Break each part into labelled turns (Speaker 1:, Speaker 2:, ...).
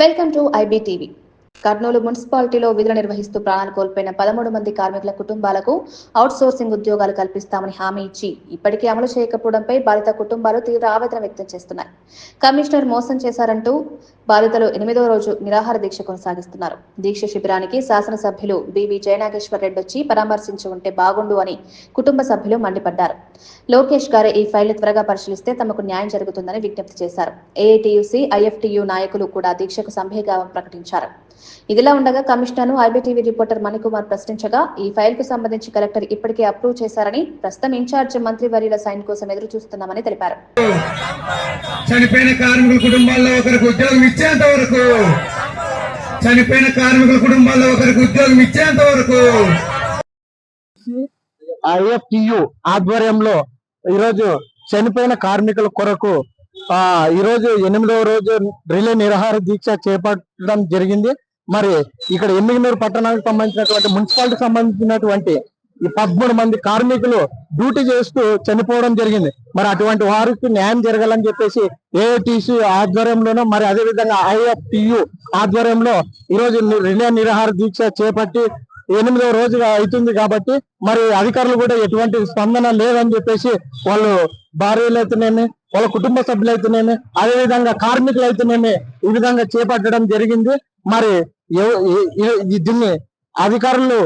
Speaker 1: Welcome to IBTV. Kurnool మున్సిపాలిటీలో విధులు నిర్వహిస్తూ ప్రాణాలు కోల్పోయిన 13 మంది కార్మికుల కుటుంబాలకు అవుట్ సోర్సింగ్ ఉద్యోగాలు కల్పిస్తామని హామీ ఇచ్చి ఇప్పటికీ అమలు చేయకపోవడంపై బాధిత కుటుంబాలు తీవ్ర ఆవేదన వ్యక్తం చేస్తున్నాయి. కమిషనర్ మోసం చేశారంటూ బాధితులు 8వ రోజు నిరాహార దీక్ష కొనసాగిస్తున్నారు. దీక్ష శిబిరానికి శాసనసభ్యులు బివి జయనాగేశ్వర్ రెడ్డి వచ్చి పరామర్శించి ఉంటే బాగుండు అని కుటుంబ సభ్యులు మండిపడ్డారు. లోకేష్ గారు ఈ ఫైల్ త్వరగా పరిశీలిస్తే తమకు న్యాయం జరుగుతుందని విజ్ఞప్తి చేశారు. ఏఐటీయూసీ, ఐఎఫ్టీయూ నాయకులు కూడా దీక్షకు సంఘీభావం ప్రకటించారు. ఇదిలా ఉండగా కమిషనర్ను ఐబీటీవీ రిపోర్టర్ మణికుమార్ ప్రశ్నించగా ఈ ఫైల్ కు సంబంధించి కలెక్టర్ ఇప్పటికే అప్రూవ్ చేశారని, ప్రస్తుతం ఇన్ఛార్జ్ మంత్రి వర్యుల సైన్ కోసం ఎదురు చూస్తున్నామని తెలిపారు.
Speaker 2: చనిపోయిన కార్మికుల కుటుంబాల్లో ఒకరికి ఉద్యోగం ఇచ్చేంత వరకు
Speaker 3: ఐఎఫ్టియు ఆధ్వర్యంలో ఈరోజు చనిపోయిన కార్మికుల కొరకు ఈరోజు 8వ రోజు రిలే నిరాహార దీక్ష చేపట్టడం జరిగింది. మరి ఇక్కడ ఎమ్మిగనూరు పట్టణానికి సంబంధించినటువంటి మున్సిపాలిటీకి సంబంధించినటువంటి ఈ 13 మంది కార్మికులు డ్యూటీ చేస్తూ చనిపోవడం జరిగింది. మరి అటువంటి వారికి న్యాయం జరగాలని చెప్పేసి ఏఐటీసీ ఆధ్వర్యంలోనూ మరి అదేవిధంగా ఐఎఫ్టియు ఆధ్వర్యంలో ఈరోజు రిలే నిరాహార దీక్ష చేపట్టి 8వ రోజుగా అవుతుంది. కాబట్టి మరి అధికారులు కూడా ఎటువంటి స్పందన లేదని చెప్పేసి వాళ్ళు భార్యలు అయితేనేమి, వాళ్ళ కుటుంబ సభ్యులు అయితేనేమి, అదేవిధంగా కార్మికులు అయితేనేమి ఈ విధంగా చేపట్టడం జరిగింది. మరి దీన్ని అధికారులు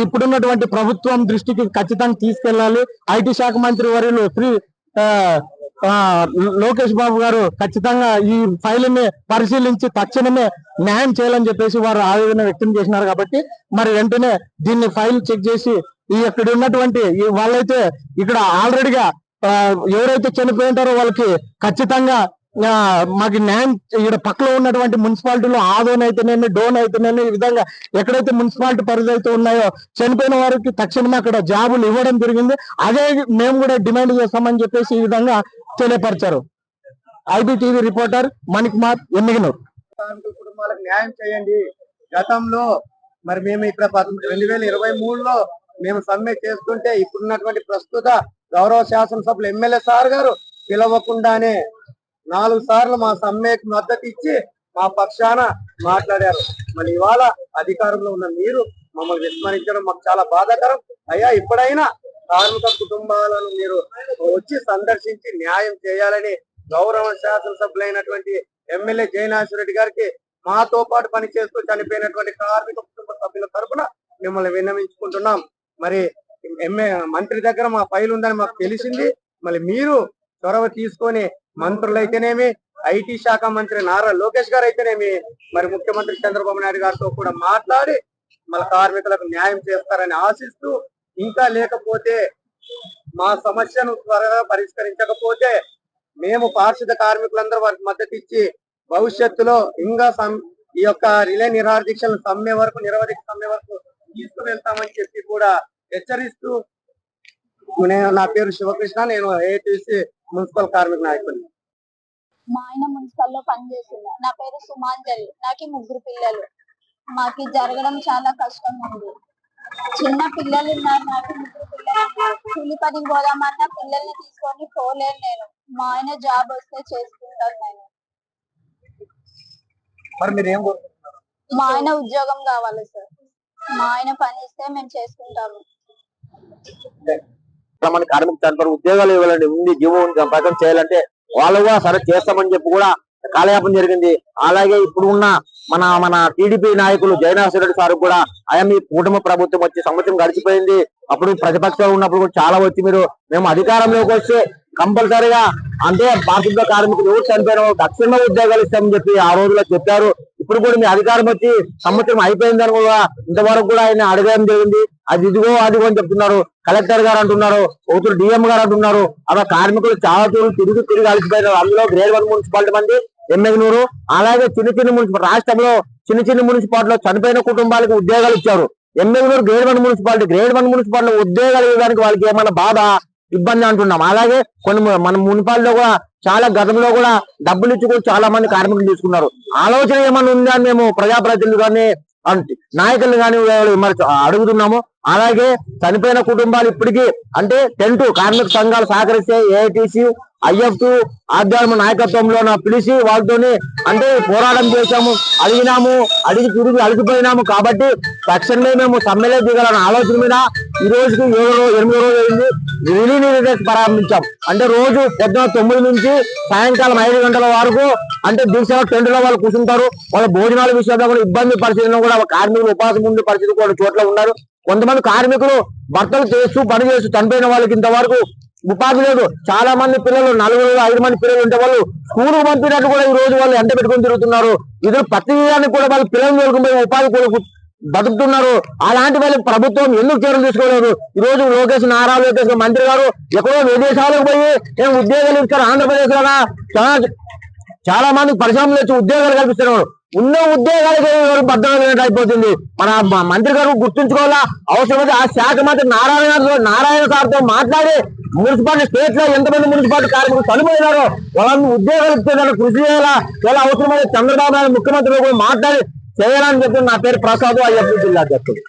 Speaker 3: ఇప్పుడున్నటువంటి ప్రభుత్వం దృష్టికి ఖచ్చితంగా తీసుకెళ్లాలి. ఐటీ శాఖ మంత్రి వర్యులు లోకేష్ బాబు గారు ఖచ్చితంగా ఈ ఫైల్ ని పరిశీలించి తక్షణమే న్యాయం చేయాలని చెప్పేసి వారు ఆవేదన వ్యక్తం చేసినారు. కాబట్టి మరి వెంటనే దీన్ని ఫైల్ చెక్ చేసి ఇక్కడ ఉన్నటువంటి వాళ్ళైతే ఇక్కడ ఆల్రెడీగా ఎవరైతే చనిపోయి ఉంటారో వాళ్ళకి ఖచ్చితంగా మాకు న్యాయం ఇక్కడ పక్కలో ఉన్నటువంటి మున్సిపాలిటీలో ఆదోన్ అయితేనేమి, డోన్ అయితేనేమి, ఈ విధంగా ఎక్కడైతే మున్సిపాలిటీ పరిధి అయితే ఉన్నాయో చనిపోయిన వారికి తక్షణమే అక్కడ జాబులు ఇవ్వడం జరిగింది. అదే మేము కూడా డిమాండ్ చేస్తామని చెప్పేసి ఈ విధంగా తెలియపరిచారు. IBTV reporter Manikumar, Emmiganur.
Speaker 4: కార్మికుల కుటుంబాలకు న్యాయం చేయండి. గతంలో మరి మేము ఇక్కడ 2023లో మేము సమ్మె చేస్తుంటే ఇప్పుడున్నటువంటి ప్రస్తుత గౌరవ శాసనసభ్యులు ఎమ్మెల్యే సార్ గారు పిలవకుండానే 4 సార్లు మా సమ్మెకు మద్దతు ఇచ్చి మా పక్షాన మాట్లాడారు. మరి ఇవాళ అధికారంలో ఉన్న మీరు మమ్మల్ని విస్మరించడం మాకు చాలా బాధాకరం. అయ్యా, ఇప్పుడైనా కార్మిక కుటుంబాలను మీరు వచ్చి సందర్శించి న్యాయం చేయాలని గౌరవ శాసనసభ్యులైనటువంటి ఎమ్మెల్యే జయనాగేశ్వర రెడ్డి గారికి మాతో పాటు పనిచేస్తూ చనిపోయినటువంటి కార్మిక కుటుంబ సభ్యుల తరఫున మిమ్మల్ని విన్నవించుకుంటున్నాం. మరి మంత్రి దగ్గర మా ఫైల్ ఉందని మాకు తెలిసింది. మరి మీరు చొరవ తీసుకొని మంత్రులైతేనేమి, ఐటీ శాఖ మంత్రి నారా లోకేష్ గారు అయితేనేమి, మరి ముఖ్యమంత్రి చంద్రబాబు నాయుడు గారితో కూడా మాట్లాడి మన కార్మికులకు న్యాయం చేస్తారని ఆశిస్తూ, ఇంకా లేకపోతే మా సమస్యను త్వరగా పరిష్కరించకపోతే మేము పారిశుద్ధ కార్మికులందరూ వారికి మద్దతు ఇచ్చి భవిష్యత్తులో ఇంకా ఈ యొక్క రిలే నిరాహార దీక్షలను సమ్మె వరకు, నిరవధిక సమ్మె వరకు తీసుకువెళ్తామని చెప్పి కూడా హెచ్చరిస్తూ, నా పేరు శివకృష్ణ, నేను ఏఐటీసీ మున్సిపల్ కార్మిక నాయకుడిని.
Speaker 5: మా ఆయన మున్సిపల్ లో పనిచేస్తున్నా. నా పేరు సుమాంజలి. నాకు 3 పిల్లలు. మాకు జరగడం చాలా కష్టం ఉంది. చిన్న పిల్లలు ఉన్నారు. నాకు 3 పిల్లలు ఉన్నారు. కూలి పనికి పోదామన్నా పిల్లల్ని తీసుకొని పోలేను నేను. మా ఆయన జాబ్ వస్తే చేసుకుంటాను నేను. మా ఆయన ఉద్యోగం కావాలి సార్. మా ఆయన పని ఇస్తే మేము చేసుకుంటాము.
Speaker 3: మన కార్మిక తరఫున ఉద్యోగాలు ఇవ్వాలండి, ఉంది జీవో సంపాదన చేయాలంటే వాళ్ళు కూడా సరే చేస్తామని చెప్పి కూడా కాలయాపన జరిగింది. అలాగే ఇప్పుడు ఉన్న మన టీడీపీ నాయకులు జయనాగేశ్వర రెడ్డి సార్ కూడా ఆయా మీ కుటుంబ ప్రభుత్వం వచ్చి సంవత్సరం గడిచిపోయింది. అప్పుడు ప్రతిపక్షంలో ఉన్నప్పుడు కూడా చాలా వచ్చి మేము అధికారంలోకి వస్తే కంపల్సరీగా అంటే పారిశుద్ధ కార్మికులు ఎవరు చనిపోయిన తక్షణ ఉద్యోగాలు ఇస్తామని చెప్పి ఆ రోజుల్లో చెప్పారు. ఇప్పుడు కూడా మీ అధికారం వచ్చి సంవత్సరం అయిపోయిందని కూడా ఇంతవరకు కూడా ఆయన అడగడం జరిగింది. అది ఇదిగో అదిగో అని చెప్తున్నారు. కలెక్టర్ గారు అంటున్నారు, ఒకరు డిఎం గారు అంటున్నారు. అలా కార్మికులు చాలా తిరిగి అలిసిపోయినారు. అందులో గ్రేడ్ 1 మున్సిపాలిటీ మంది ఎమ్మిగనూరు, అలాగే చిన్న మున్సిపాలిటీ రాష్ట్రంలో చిన్న మున్సిపాలిటీలో చనిపోయిన కుటుంబాలకు ఉద్యోగాలు ఇచ్చారు. ఎమ్మిగనూరు గ్రేడ్ 1 మున్సిపాలిటీలో ఉద్యోగాలు ఇవ్వడానికి వాళ్ళకి ఏమైనా బాధ ఇబ్బంది అంటున్నాం. అలాగే కొన్ని మన మున్సిపాలిటీలో కూడా చాలా గతంలో కూడా డబ్బులు ఇచ్చి కూడా చాలా మంది కార్మికులు తీసుకున్నారు. ఆలోచన ఏమన్నా ఉందా అని మేము ప్రజాప్రతినిధులు కానీ నాయకులు కానీ అడుగుతున్నాము. అలాగే చనిపోయిన కుటుంబాలు ఇప్పటికీ అంటే 10 కార్మిక సంఘాలు సహకరిస్తే ఏఐటీసీ IF2 ఆధ్వర్యం నాయకత్వంలో పిలిచి వాళ్ళతోని అంటే పోరాటం చేశాము, అడిగి తిరిగి అలిసిపోయినాము. కాబట్టి తక్షణమే మేము సమ్మెలో దిగాలన్న ఆలోచన మీద ఈ రోజుకి 8వ రోజు అయింది. రిలీ ప్రారంభించాం. అంటే రోజు పొద్దున 9 నుంచి సాయంకాలం 5 గంటల వరకు అంటే దీక్షలో టెంట్లో వాళ్ళు కూర్చుంటారు. వాళ్ళ భోజనాల విషయంలో కూడా ఇబ్బంది పరిస్థితుల్లో కూడా కార్మికులు ఉపాసం ఉండే పరిస్థితి కూడా చోట్ల ఉన్నారు. కొంతమంది కార్మికులు భర్తలు పని చేస్తూ చనిపోయిన వాళ్ళకి ఇంతవరకు ఉపాధి లేదు. చాలా మంది పిల్లలు 4-5 మంది పిల్లలు ఉంటే వాళ్ళు స్కూల్ పంపినట్టు కూడా ఈ రోజు వాళ్ళు ఎంట పెట్టుకుని తిరుగుతున్నారు. ఇద్దరు ప్రతి కూడా వాళ్ళు పిల్లలు దొరుకుపోయి ఉపాధి కూడా బతుకుతున్నారు. అలాంటి వాళ్ళకి ప్రభుత్వం ఎందుకు చర్యలు తీసుకోలేదు? ఈ రోజు నారా లోకేష్ మంత్రి గారు ఎక్కడో విదేశాలకు పోయి నేను ఉద్యోగాలు ఇస్తారు. ఆంధ్రప్రదేశ్ లో చాలా మంది పరిశ్రమలు వచ్చి ఉద్యోగాలు కల్పిస్తున్నారు. ఉన్న ఉద్యోగాలకి బద్దలు అయిపోతుంది. మన మంత్రి గారు గుర్తుంచుకోవాలా. అవసరమైతే ఆ శాఖ మంత్రి నారాయణ సార్తో మాట్లాడి మున్సిపాలిటీ స్టేట్ లో ఎంతమంది మున్సిపాలిటీ కార్మికులు చనిపోయినారో వాళ్ళని ఉద్యోగాలు ఇచ్చేదాన్ని కృషి చేయాలా. చాలా అవసరమైతే చంద్రబాబు నాయుడు ముఖ్యమంత్రి కూడా మాట్లాడి చేయాలని చెప్పి నా పేరు ప్రసాద్, IF2 జిల్లా అధ్యక్షుడు.